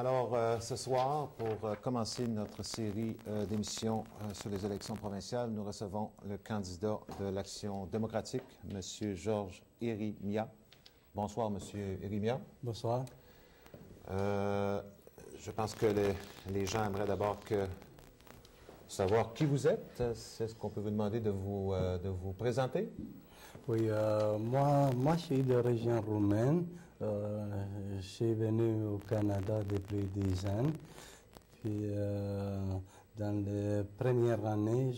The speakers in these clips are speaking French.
Alors, ce soir, pour commencer notre série d'émissions sur les élections provinciales, nous recevons le candidat de l'Action démocratique, M. Georges Erimia. Bonsoir, M. Erimia. Bonsoir. Je pense que les gens aimeraient d'abord savoir qui vous êtes. C'est ce qu'on peut vous demander de vous présenter? Oui, moi, je suis d'origine roumaine. Je suis venu au Canada depuis 10 ans. Puis, dans les premières années,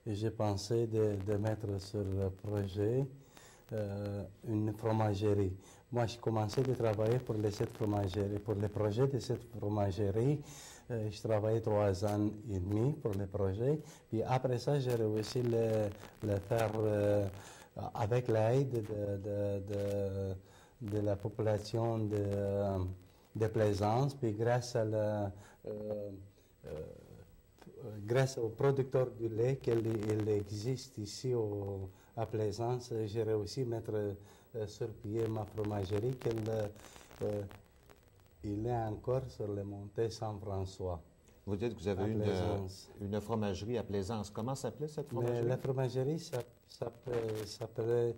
j'ai pensé de mettre sur le projet une fromagerie. Moi, j'ai commencé de travailler pour cette fromagerie, pour le projet de cette fromagerie. Je travaillais 3 ans et demi pour le projet. Puis après ça, j'ai réussi le faire avec l'aide de la population de Plaisance. Puis grâce aux producteurs du lait qu'il existe ici à Plaisance, j'ai réussi à mettre sur pied ma fromagerie il est encore sur les montées Saint-François. Vous dites que vous avez une fromagerie à Plaisance. Comment s'appelait cette fromagerie? Mais la fromagerie s'appelait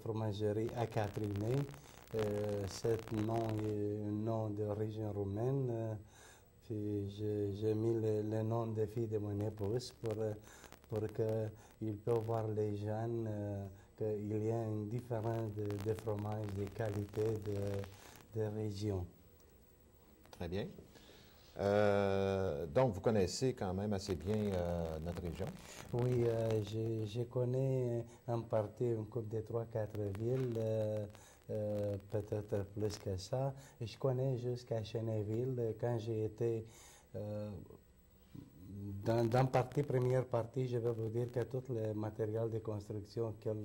fromagerie à Caprinet. C'est un nom d'origine roumaine. Puis j'ai mis le nom des filles de mon épouse pour qu'ils puissent voir les jeunes qu'il y a une différence de fromage, de qualité, de région. Très bien. Donc, vous connaissez quand même assez bien notre région? Oui, je connais en partie une couple de 3-4 villes, peut-être plus que ça. Je connais jusqu'à Cheneville. Quand j'ai été dans première partie, je vais vous dire que tout le matériel de construction que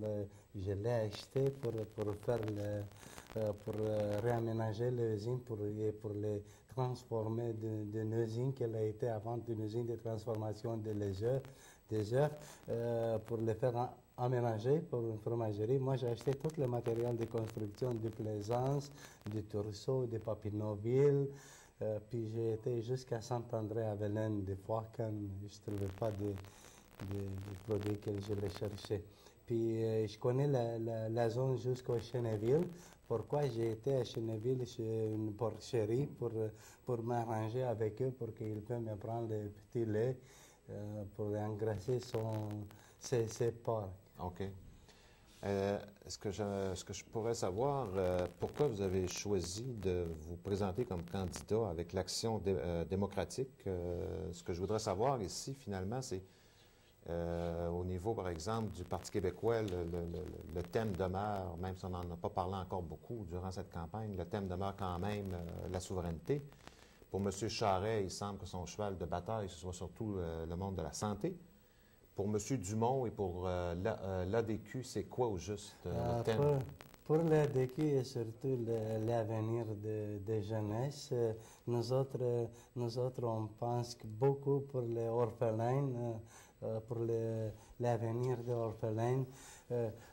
je l'ai acheté pour réaménager l'usine, pour les transformer d'une usine qui a été avant une usine de transformation des œufs, pour les faire aménager pour une fromagerie. Moi, j'ai acheté tout le matériel de construction de Plaisance, de Tourceau, de Papineauville. Puis j'ai été jusqu'à Saint-André-à-Velin des fois quand je ne trouvais pas des produits que je voulais chercher. Puis je connais la zone jusqu'au Cheneville. Pourquoi j'ai été à Cheneville chez une porcherie pour m'arranger avec eux pour qu'ils puissent me prendre le petit lait pour engraisser ses porcs. OK. Est-ce que je pourrais savoir pourquoi vous avez choisi de vous présenter comme candidat avec l'Action démocratique? Ce que je voudrais savoir ici, finalement, c'est au niveau, par exemple, du Parti québécois, le thème demeure, même si on n'en a pas parlé encore beaucoup durant cette campagne, le thème demeure quand même la souveraineté. Pour M. Charest, il semble que son cheval de bataille, ce soit surtout le monde de la santé. Pour M. Dumont et pour l'ADQ, c'est quoi au juste le thème? Pour l'ADQ et surtout l'avenir de jeunesse, nous autres, on pense beaucoup pour les orphelins, pour l'avenir des orphelins.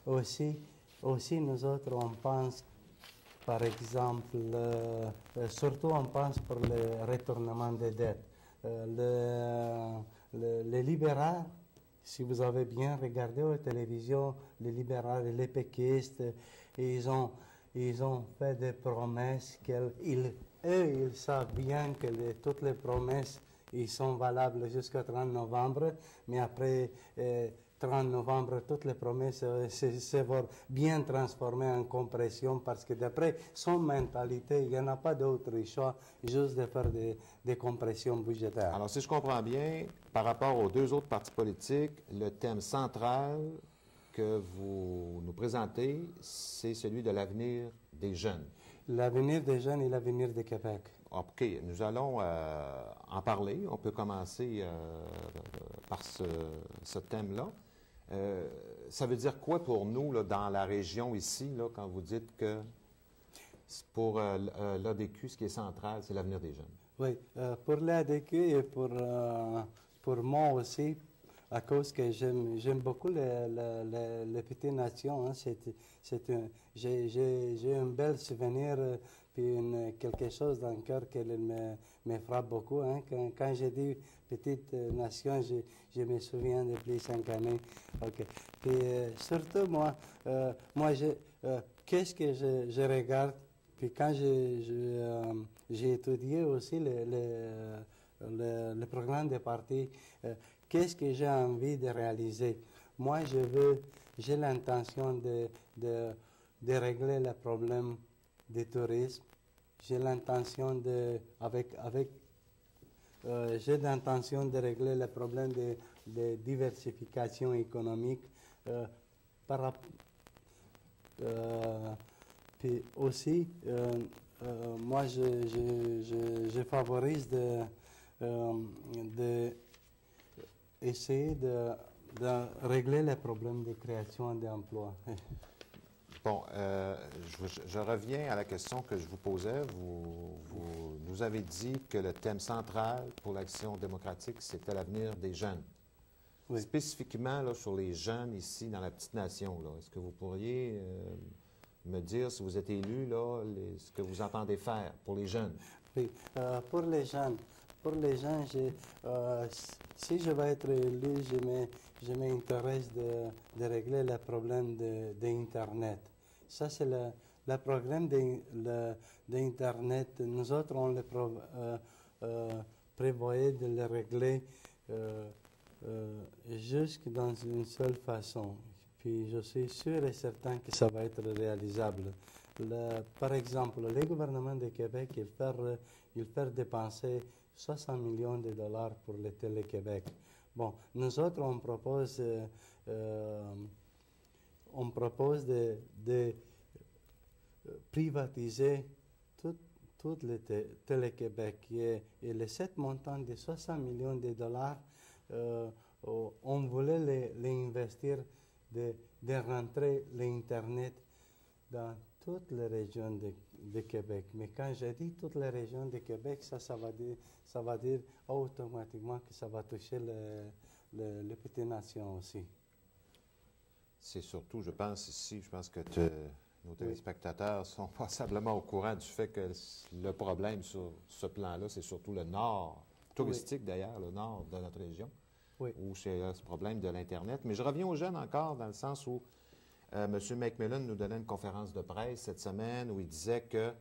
Aussi, nous autres, on pense, par exemple, surtout on pense pour le retournement des dettes. Les libéraux, si vous avez bien regardé à la télévision, les libéraux et les péquistes, ils ont fait des promesses ils savent bien que toutes les promesses ils sont valables jusqu'au 30 novembre, mais après 30 novembre, toutes les promesses se vont bien transformer en compression parce que d'après son mentalité, il n'y en a pas d'autre choix, juste de faire des compressions budgétaires. Alors, si je comprends bien, par rapport aux 2 autres partis politiques, le thème central que vous nous présentez, c'est celui de l'avenir des jeunes. L'avenir des jeunes et l'avenir du Québec. OK, nous allons en parler. On peut commencer par ce thème-là. Ça veut dire quoi pour nous, là, dans la région ici, là, quand vous dites que pour l'ADQ, ce qui est central, c'est l'avenir des jeunes? Oui, pour l'ADQ et pour moi aussi, à cause que j'aime beaucoup les petites nations. Hein, j'ai un bel souvenir puis quelque chose dans le cœur qui me frappe beaucoup. Hein. Quand j'ai dit petite nation, je me souviens depuis 5 années. OK. Puis surtout, moi qu'est-ce que je regarde? Puis quand j'ai étudié aussi le programme des partis, qu'est-ce que j'ai envie de réaliser? Moi, j'ai l'intention de régler le problème du tourisme. J'ai l'intention j'ai l'intention de régler le problème de diversification économique. Puis aussi, moi, je favorise essayer de régler les problèmes de création d'emplois. Bon, je reviens à la question que je vous posais. Vous nous avez dit que le thème central pour l'Action démocratique, c'était l'avenir des jeunes. Oui. Spécifiquement là, sur les jeunes ici dans la petite nation, est-ce que vous pourriez me dire, si vous êtes élu, là, ce que vous entendez faire pour les jeunes? Oui, pour les jeunes, si je vais être élu, je m'intéresse de régler le problème d'Internet. Ça, c'est le problème d'Internet. Nous autres, on le prévoyait de le régler jusque dans une seule façon. Puis je suis sûr et certain que ça va être réalisable. Par exemple, le gouvernement de Québec, il fait dépenser 60 millions de dollars pour le Télé-Québec. Bon, nous autres, on propose de privatiser tout le Télé-Québec. Et les 7 montants de 60 millions de dollars, on voulait les investir de rentrer l'Internet dans toutes les régions de Québec. Mais quand je dis toutes les régions de Québec, ça va dire automatiquement que ça va toucher les petites nations aussi. C'est surtout, je pense que nos téléspectateurs sont passablement au courant du fait que le problème sur ce plan-là, c'est surtout le nord, touristique d'ailleurs, le nord de notre région, où c'est ce problème de l'Internet. Mais je reviens aux jeunes encore, dans le sens où M. McMillan nous donnait une conférence de presse cette semaine où il disait que,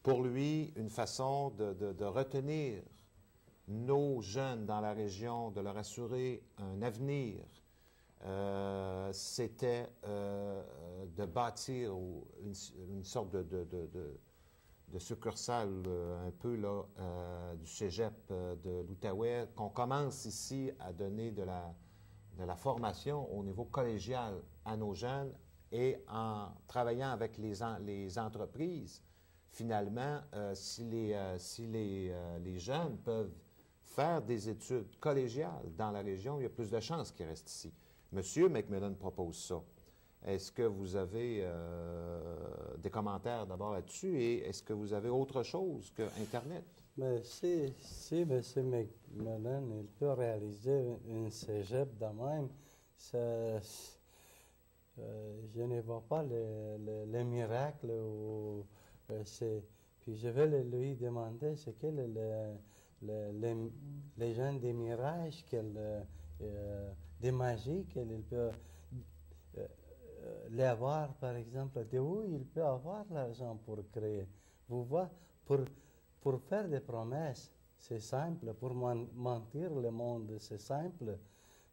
pour lui, une façon de retenir nos jeunes dans la région, de leur assurer un avenir, c'était de bâtir une sorte de succursale un peu là, du cégep de l'Outaouais, qu'on commence ici à donner de la formation au niveau collégial à nos jeunes, et en travaillant avec les entreprises, finalement, si les jeunes peuvent faire des études collégiales dans la région, il y a plus de chances qu'ils restent ici. Monsieur McMillan propose ça. Est-ce que vous avez des commentaires d'abord là-dessus, et est-ce que vous avez autre chose que Internet? Mais si M. McMillan il peut réaliser une cégep de même, je ne vois pas le miracle. Puis je vais lui demander ce qu'est les gens des mirages, des magies qu'il peut les avoir, par exemple. De où il peut avoir l'argent pour créer? Vous voyez, pour faire des promesses, c'est simple. Pour mentir le monde, c'est simple.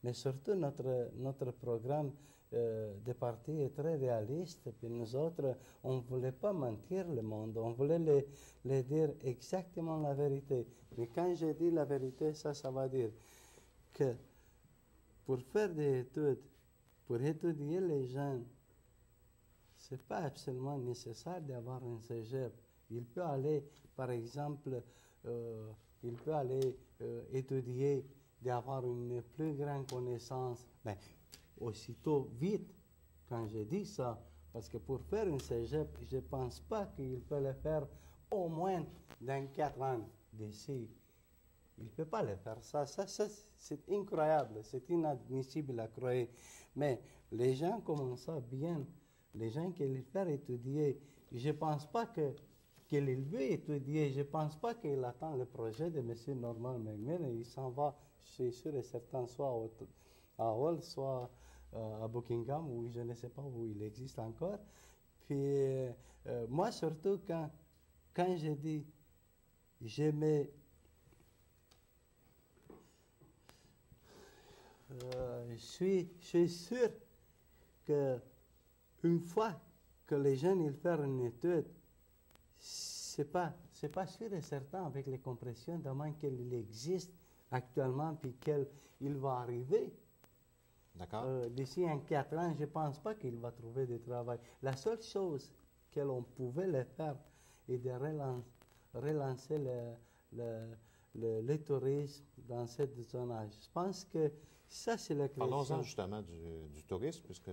Mais surtout, notre programme de parti est très réaliste. Puis nous autres, on ne voulait pas mentir le monde. On voulait les dire exactement la vérité. Mais quand je dis la vérité, ça veut dire que pour faire des études, pour étudier les jeunes, ce n'est pas absolument nécessaire d'avoir un cégep. Il peut aller, par exemple, étudier, d'avoir une plus grande connaissance, mais aussitôt vite, quand je dis ça, parce que pour faire un cégep, je ne pense pas qu'il peut le faire au moins dans 4 ans d'ici. Il ne peut pas le faire. Ça c'est incroyable, c'est inadmissible à croire. Mais les gens commencent ça bien. Les gens qui les font étudier, je ne pense pas que qu'il veut étudier. Je ne pense pas qu'il attend le projet de M. Norman Macmillan. Il s'en va, je suis sûr et certain, soit à Hull, soit à Buckingham, où je ne sais pas où il existe encore. Puis moi, surtout, quand je dis, je suis sûr que une fois que les jeunes ils font une étude, c'est pas sûr et certain avec les compressions d'amant qu'il existe actuellement puis qu'il va arriver. D'accord. D'ici 4 ans, je ne pense pas qu'il va trouver du travail. La seule chose que l'on pouvait le faire est de relancer le tourisme dans cette zone-là. Je pense que ça, c'est la question. Parlons-en justement du tourisme, puisque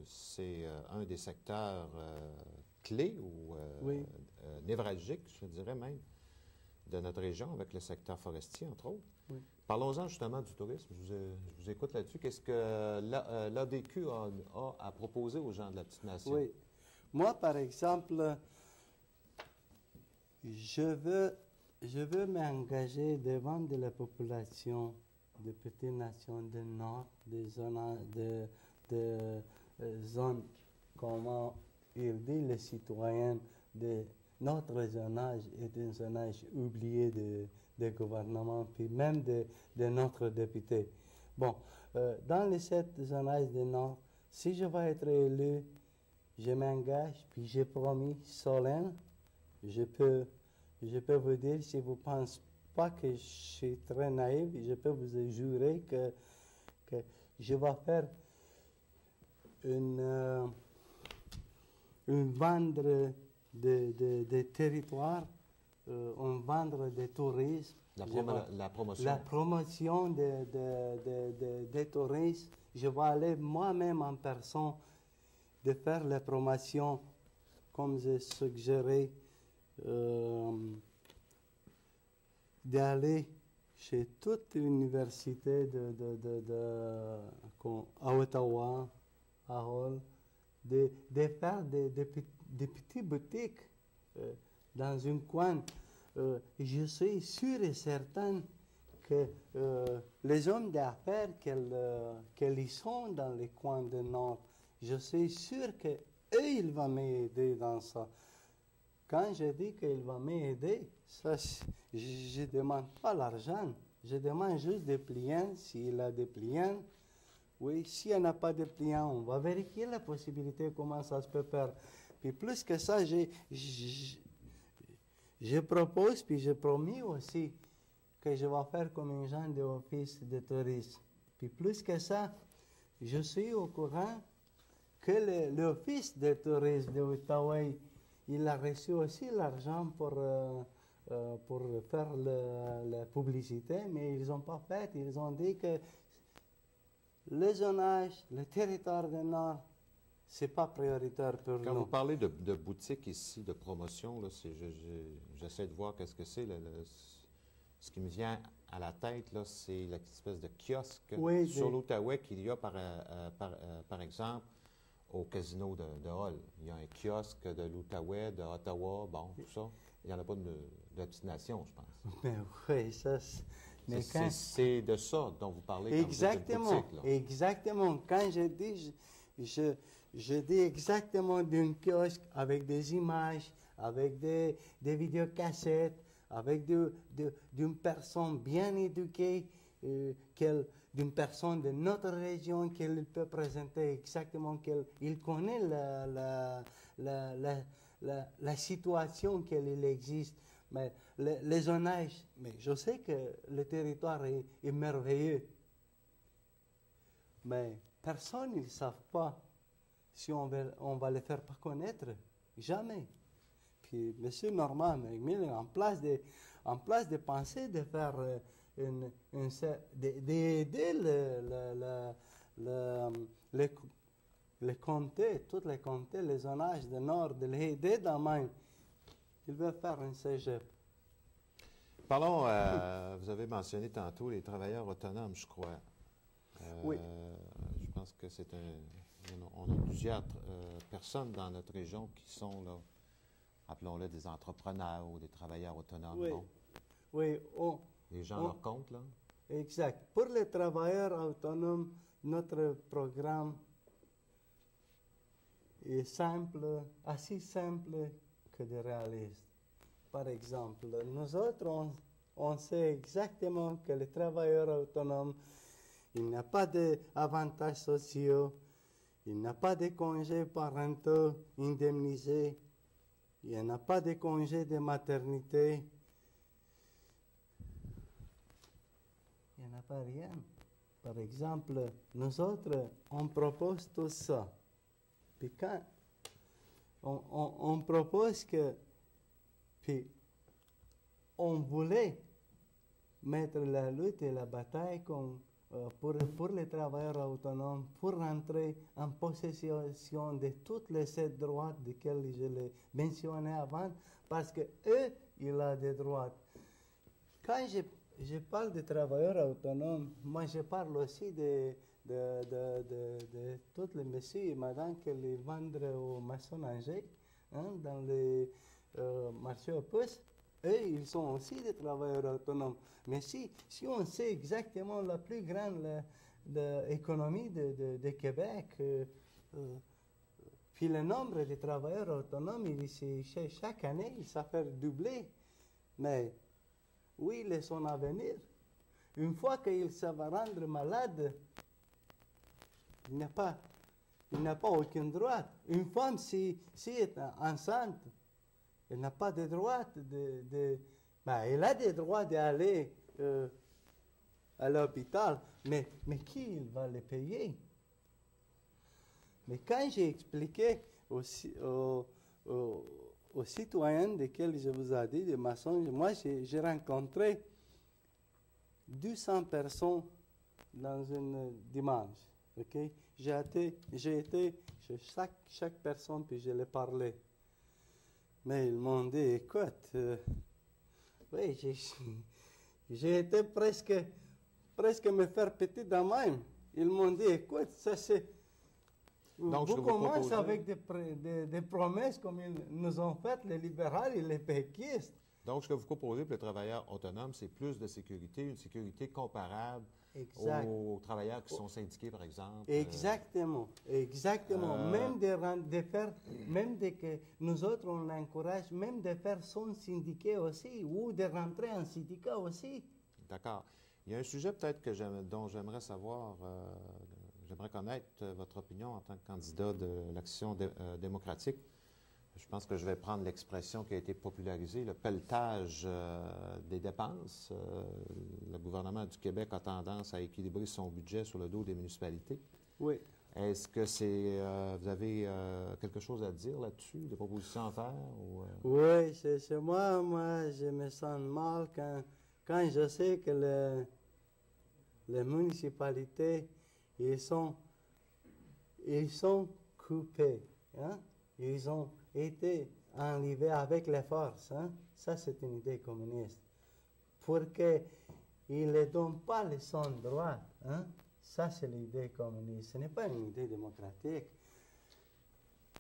c'est un des secteurs clés ou Oui. névralgiques, je dirais même, de notre région, avec le secteur forestier, entre autres. Oui. Parlons-en justement du tourisme. Je vous écoute là-dessus. Qu'est-ce que l'ADQ a à proposer aux gens de la petite nation? Oui. Moi, par exemple, je veux m'engager devant de la population de petites nations du Nord, des zones, comment il dit, les citoyens de notre zonage est un zonage oublié des gouvernements, puis même de notre député. Bon, dans les 7 zonages du Nord, si je vais être élu, je m'engage, puis j'ai promis solennel, je peux vous dire, si vous ne pensez pas que je suis très naïf, je peux vous jurer que je vais faire une vendre de territoires, une vendre de tourisme. La promotion. La promotion des touristes. Je vais aller moi-même en personne de faire la promotion, comme j'ai suggéré, d'aller chez toute l'université à Ottawa, à Hull, de faire des petites boutiques dans un coin. Je suis sûr et certain que les hommes d'affaires qu'ils sont dans les coins du Nord, je suis sûr qu'eux, ils vont m'aider dans ça. Quand je dis qu'il va m'aider, je ne demande pas l'argent. Je demande juste des pliants. S'il a des pliants, oui. S'il n'y a pas de pliants, on va vérifier la possibilité, comment ça se peut faire. Puis plus que ça, je propose, puis je promis aussi que je vais faire comme un genre d'office de tourisme. Puis plus que ça, je suis au courant que l'office de tourisme de Ottawa, il a reçu aussi l'argent pour faire la publicité, mais ils n'ont pas fait. Ils ont dit que le zonage, le territoire du Nord, ce n'est pas prioritaire pour nous. Quand vous parlez de boutique ici, de promotion, j'essaie de voir qu'est-ce que c'est. Ce qui me vient à la tête, c'est l'espèce de kiosque sur l'Outaouais qu'il y a, par exemple, au casino de Hull. Il y a un kiosque de l'Outaouais, de Ottawa, bon, tout ça. Il n'y en a pas de la petite nation, je pense. Mais oui, ça... C'est de ça dont vous parlez exactement, quand vous dites boutique, là. Exactement. Quand je dis, je dis exactement d'un kiosque avec des images, avec des vidéocassettes, avec d'une personne bien éduquée, d'une personne de notre région qu'elle peut présenter exactement, qu'il connaît la situation qu'il existe. Mais les zonages, mais je sais que le territoire est merveilleux. Mais personne ne sait pas si on va le faire pas connaître. Jamais. Puis M. Norman Macmillan, en place de penser de faire d'aider les comtés, tous les comtés, les zonages du Nord, de les aider dans main. Il veut faire un cégep. Parlons, vous avez mentionné tantôt les travailleurs autonomes, je crois. Oui. Je pense que on a plusieurs personnes dans notre région qui sont là appelons-le des entrepreneurs ou des travailleurs autonomes. Oui, Bon, oui, les gens leur comptent, là. exact. Pour les travailleurs autonomes, notre programme est simple, assez simple que de réaliste. Par exemple, nous autres, on sait exactement que les travailleurs autonomes, il n'y a pas d'avantages sociaux, il n'y a pas de congés parentaux indemnisés, il n'y a pas de congés de maternité, il n'y a pas rien. Par exemple, nous autres, on propose tout ça. Puis quand on propose que, puis on voulait mettre la lutte et la bataille pour les travailleurs autonomes, pour rentrer en possession de tous les 7 droits desquels je les mentionnais avant, parce que eux, ils ont des droits. Quand je parle de travailleurs autonomes, moi je parle aussi de tous les messieurs et madame qui les vendent aux maçonnagers, dans les marchés aux puces. Eux, ils sont aussi des travailleurs autonomes. Mais si on sait exactement la plus grande économie de Québec, puis le nombre de travailleurs autonomes, chaque année, ça fait doubler. Mais oui, ils sont à venir. Une fois qu'ils se vont rendre malades, il n'y a pas aucun droit. Une femme, si est enceinte, elle n'a pas de droit elle a des droits d'aller à l'hôpital, mais qui va les payer? Mais quand j'ai expliqué aux citoyens desquels je vous ai dit, des maçons, moi j'ai rencontré 200 personnes dans un dimanche. Okay? J'ai été chez chaque personne, puis je leur parlais. Mais ils m'ont dit, écoute, oui, j'ai été presque me faire petit dans même. Ils m'ont dit, écoute, ça c'est... Vous commencez avec des promesses comme ils nous ont faites les libéraux et les péquistes. Donc, ce que vous proposez pour les travailleurs autonomes, c'est plus de sécurité, une sécurité comparable aux travailleurs qui sont syndiqués, par exemple. Exactement, exactement. Même que nous autres, on encourage même de faire son syndicat aussi, ou de rentrer en syndicat aussi. D'accord. Il y a un sujet peut-être dont j'aimerais savoir, j'aimerais connaître votre opinion en tant que candidat de l'Action démocratique. Je pense que je vais prendre l'expression qui a été popularisée, le pelletage des dépenses. Le gouvernement du Québec a tendance à équilibrer son budget sur le dos des municipalités. Oui. Est-ce que vous avez quelque chose à dire là-dessus, des propositions à faire? Oui, c'est moi, je me sens mal quand je sais que les municipalités, ils sont coupés. Hein? Ils ont été enlevés avec les forces. Hein? Ça, c'est une idée communiste. Pour qu'ils ne donnent pas les son droit. Hein? Ça, c'est l'idée communiste. Ce n'est pas une idée démocratique.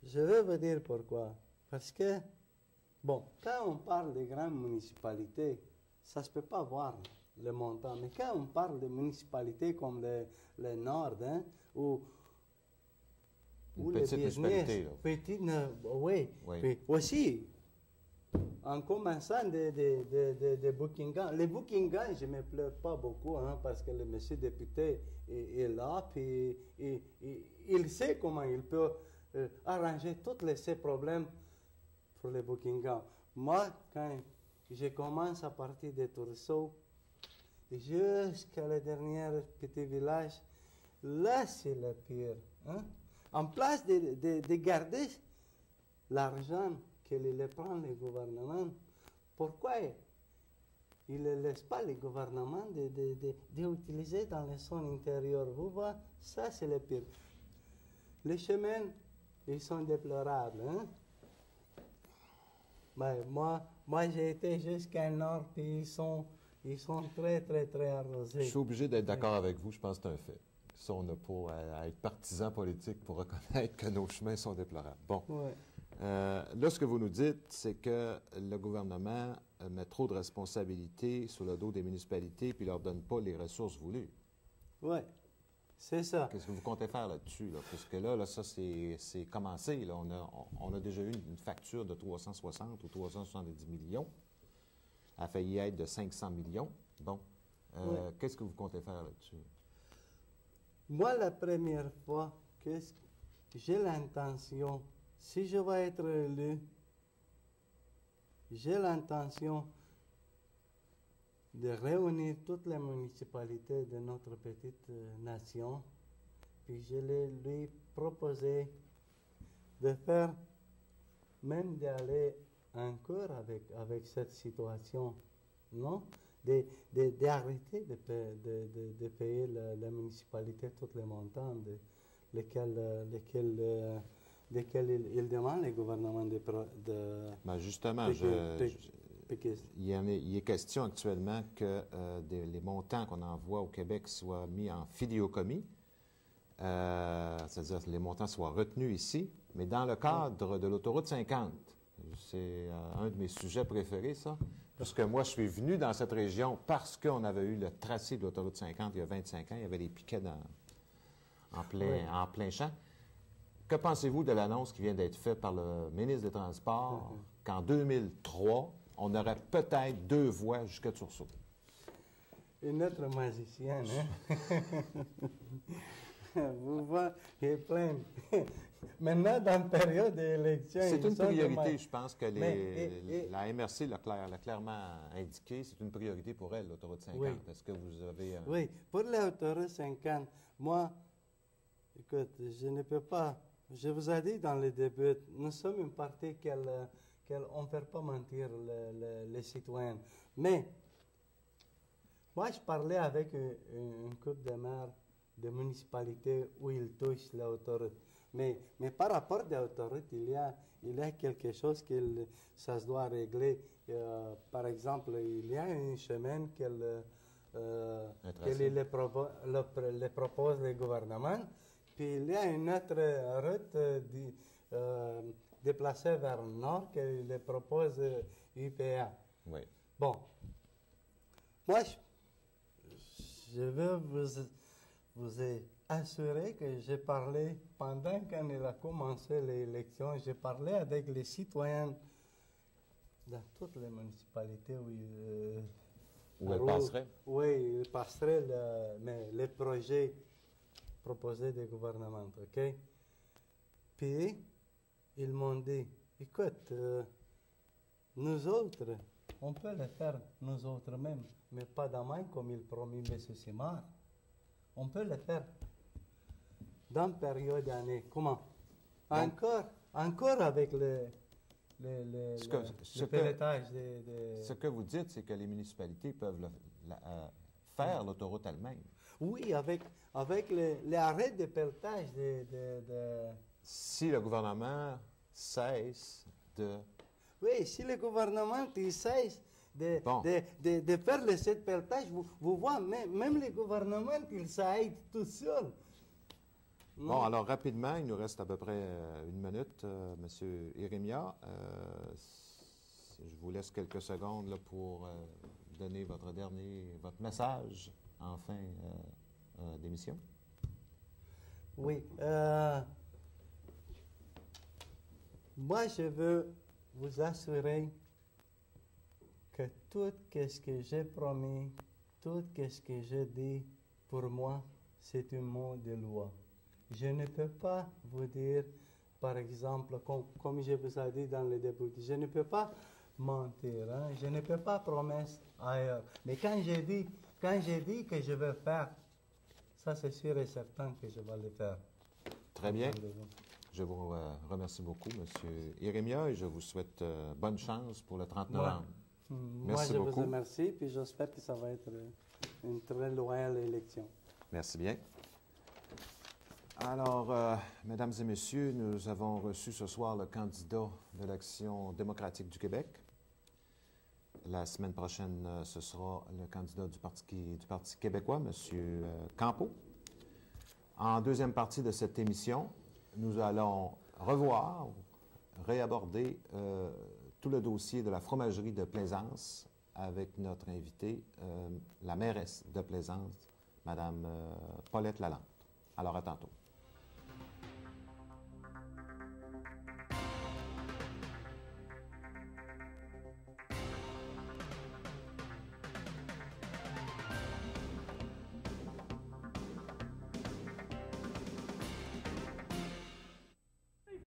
Je vais vous dire pourquoi. Parce que, bon, quand on parle de grandes municipalités, ça ne se peut pas voir le montant. Mais quand on parle de municipalités comme le Nord, hein, ou les business, oui. Puis aussi, en commençant de Buckingham. Les Buckingham, je ne me plais pas beaucoup, hein, parce que le monsieur député est là, puis il sait comment il peut arranger tous ces problèmes pour les Buckingham. Moi, quand je commence à partir de Tourceau, jusqu'à le dernier petit village, là, c'est le pire. Hein? En place de garder l'argent que le prend le gouvernement, pourquoi il ne laisse pas le gouvernement d'utiliser dans les zones intérieures? Vous voyez, ça c'est le pire. Les chemins, ils sont déplorables. Hein? Ben, moi j'ai été jusqu'à nord, puis ils sont très, très, très arrosés. Je suis obligé d'être d'accord avec vous, je pense que c'est un fait. Ça, on n'a pas à être partisan politique pour reconnaître que nos chemins sont déplorables. Bon. Ouais. Là, ce que vous nous dites, c'est que le gouvernement met trop de responsabilités sur le dos des municipalités puis ne leur donne pas les ressources voulues. Oui, c'est ça. Qu'est-ce que vous comptez faire là-dessus? Là? Puisque là, ça, c'est commencé. Là. On a déjà eu une facture de 360 ou 370 millions. Elle a failli être de 500 millions. Bon. Qu'est-ce que vous comptez faire là-dessus? Moi, la première fois que j'ai l'intention, si je vais être élu, j'ai l'intention de réunir toutes les municipalités de notre petite nation, puis je lui proposer de faire, même d'aller encore avec cette situation, non? D'arrêter de payer la municipalité tous les montants lesquels il demande le gouvernement Ben justement, il est question actuellement que les montants qu'on envoie au Québec soient mis en fidéocommis, c'est-à-dire que les montants soient retenus ici, mais dans le cadre de l'autoroute 50. C'est un de mes sujets préférés, ça. Parce que moi, je suis venu dans cette région parce qu'on avait eu le tracé de l'autoroute 50 il y a 25 ans. Il y avait des piquets en plein champ. Que pensez-vous de l'annonce qui vient d'être faite par le ministre des Transports qu'en 2003, on aurait peut-être 2 voies jusqu'à Tursault? Une autre magicienne, hein? Vous voyez, il est plein. Maintenant, dans la période d'élection... C'est une priorité, je pense que la MRC l'a clairement indiqué. C'est une priorité pour elle, l'autoroute 50. Oui. Est-ce que vous avez... Oui, pour l'autoroute 50, moi, écoute, je ne peux pas... Je vous ai dit dans le début, nous sommes une partie qu'on ne peut pas mentir les citoyens. Mais, moi, je parlais avec une couple de maires de municipalités où ils touchent l'autoroute. Mais par rapport à l'autoroute, il y a quelque chose que ça se doit régler. Par exemple, il y a une chemin qu'elle propose le gouvernement. Puis il y a une autre route déplacée vers le nord qu'elle propose UPA. Oui. Bon. Moi, je veux vous assurer que j'ai parlé, pendant quand il a commencé l'élection, j'ai parlé avec les citoyens dans toutes les municipalités où elle passerait. Oui, il passerait les projets proposés du gouvernement, OK? Puis, ils m'ont dit, écoute, nous autres, on peut le faire nous autres même, mais pas demain comme il promet M. Simard. On peut le faire dans la période d'année. Comment? Encore avec le pelletage Ce que vous dites, c'est que les municipalités peuvent faire l'autoroute elle-même. Oui, avec l'arrêt de pelletage Si le gouvernement cesse de... Oui, si le gouvernement cesse de faire le pelletage, vous voyez, même le gouvernement, il s'aide tout seul. Bon, alors rapidement, il nous reste à peu près 1 minute, M. Jérémia. Je vous laisse quelques secondes là, pour donner votre message en fin d'émission. Oui. Moi, je veux vous assurer que tout ce que j'ai promis, tout ce que j'ai dit, pour moi, c'est un mot de loi. Je ne peux pas vous dire, par exemple, comme je vous ai dit dans le début, je ne peux pas mentir, hein? Je ne peux pas promettre ailleurs. Mais quand j'ai dit que je vais faire, ça c'est sûr et certain que je vais le faire. Très bien. Je vous remercie beaucoup, M. Jérémia, et je vous souhaite bonne chance pour le 30 novembre. Merci beaucoup. Moi, je vous remercie, puis j'espère que ça va être une très loyale élection. Merci bien. Alors, mesdames et messieurs, nous avons reçu ce soir le candidat de l'Action démocratique du Québec. La semaine prochaine, ce sera le candidat du Parti québécois, M. Campeau. En deuxième partie de cette émission, nous allons revoir réaborder tout le dossier de la fromagerie de Plaisance avec notre invitée, la mairesse de Plaisance, Mme Paulette Lalande. Alors, à tantôt.